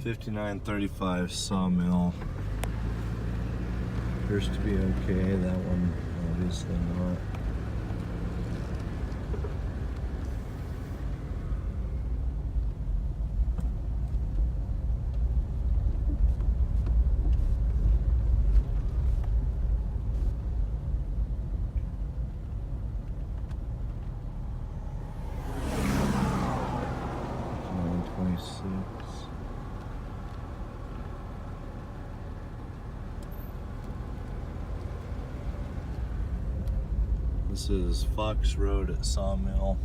5935 Sawmill. Appears to be okay. That one obviously not. This is Fox Road at Sawmill.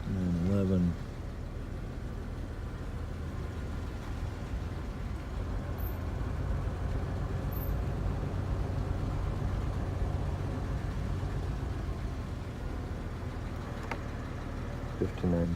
And 11. $59.12.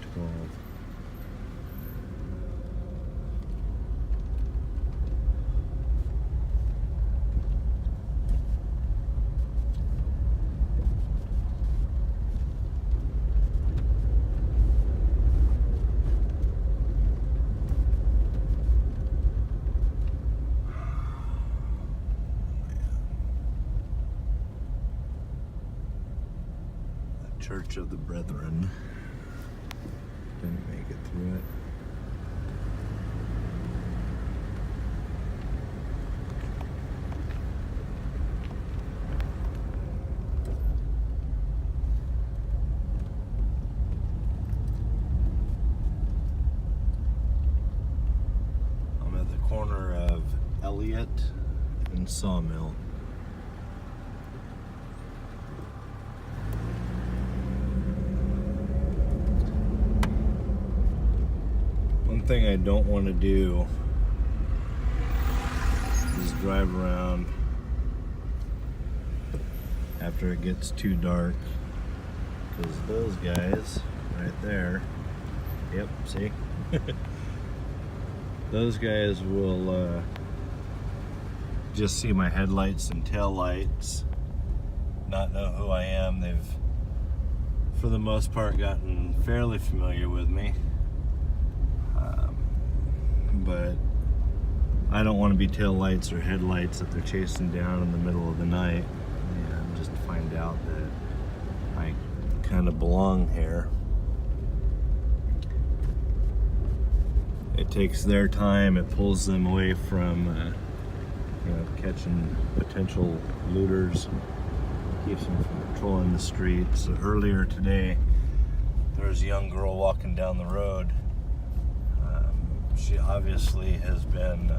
Church of the Brethren. Didn't make it through it. I'm at the corner of Elliott and Sawmill. One thing I don't want to do is drive around after it gets too dark, because those guys right there, yep, see? Those guys will just see my headlights and tail lights, not know who I am. They've, for the most part, gotten fairly familiar with me. But I don't want to be tail lights or headlights that they're chasing down in the middle of the night, and just to find out that I kind of belong here. It takes their time, it pulls them away from catching potential looters, keeps them from patrolling the streets. Earlier today, there was a young girl walking down the road. She obviously has been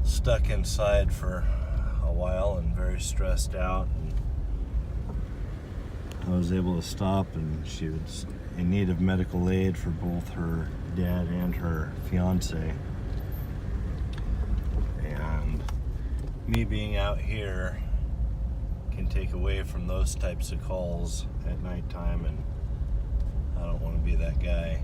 stuck inside for a while and very stressed out, and I was able to stop, and she was in need of medical aid for both her dad and her fiance. And me being out here can take away from those types of calls at nighttime, and I don't want to be that guy.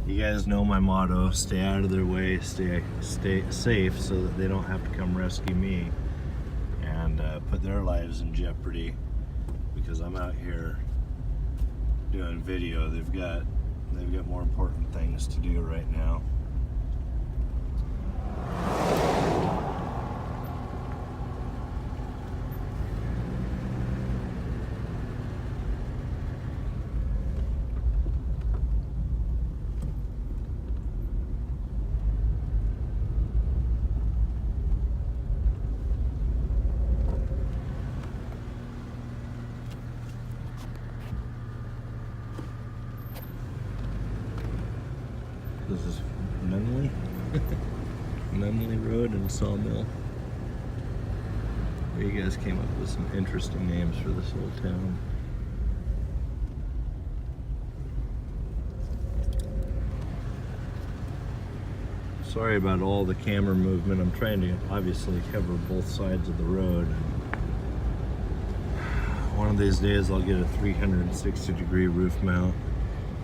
You guys know my motto: stay out of their way, stay safe, so that they don't have to come rescue me and put their lives in jeopardy, because I'm out here doing video. They've got more important things to do right now. This is Nunley, Nunley Road and Sawmill. You guys came up with some interesting names for this whole town. Sorry about all the camera movement. I'm trying to obviously cover both sides of the road. One of these days I'll get a 360-degree roof mount.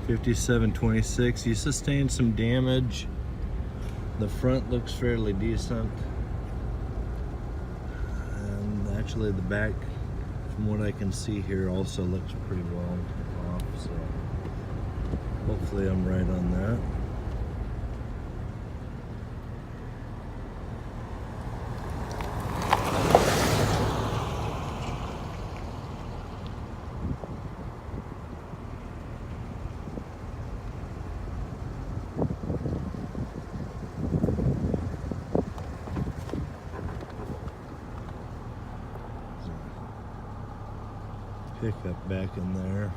5726, you sustained some damage. The front looks fairly decent, and actually the back from what I can see here, also looks pretty well off, so hopefully I'm right on that. Pickup back in there.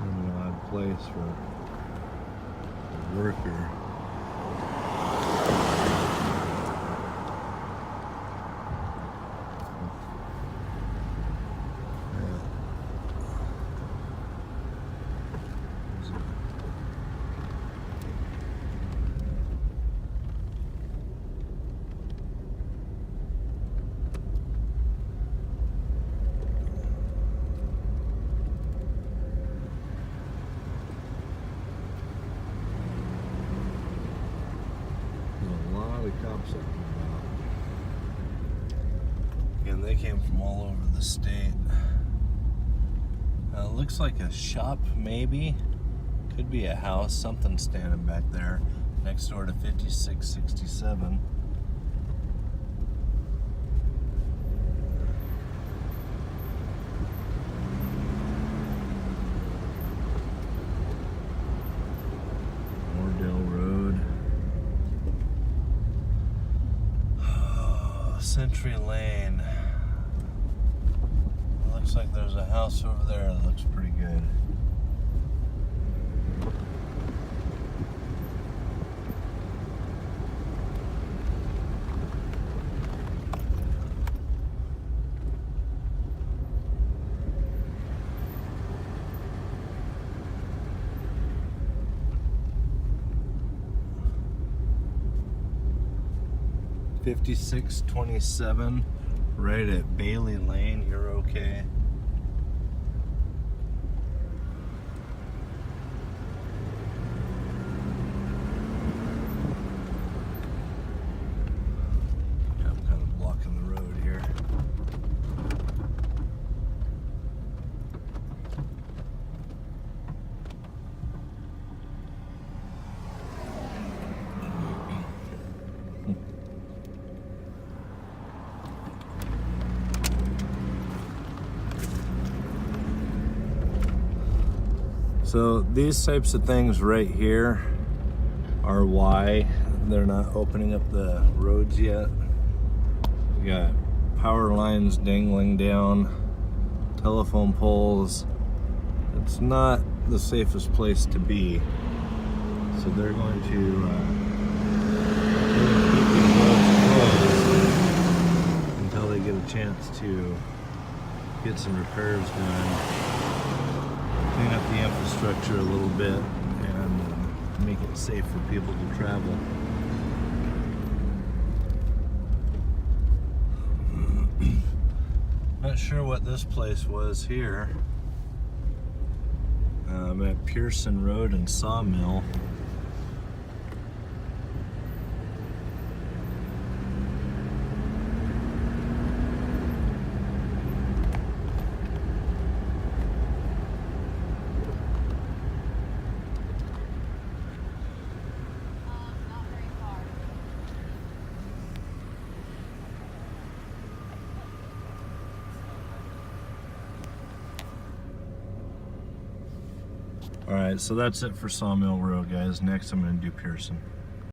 An odd place for a worker. Cops up and about. And they came from all over the state. Looks like a shop, maybe. Could be a house. Something standing back there next door to 5667. Century Lane. It looks like there's a house over there that looks pretty good. $56.27, right at Bailey Lane. You're okay. Yeah, I'm kind of blocking the road here. So these types of things right here are why they're not opening up the roads yet. We got power lines dangling down, telephone poles. It's not the safest place to be. So they're going to keep these roads closed until they get a chance to get some repairs done. Clean up the infrastructure a little bit and make it safe for people to travel. Not sure what this place was here. I'm at Pearson Road and Sawmill. Alright, so that's it for Sawmill Road, guys. Next I'm going to do Pearson.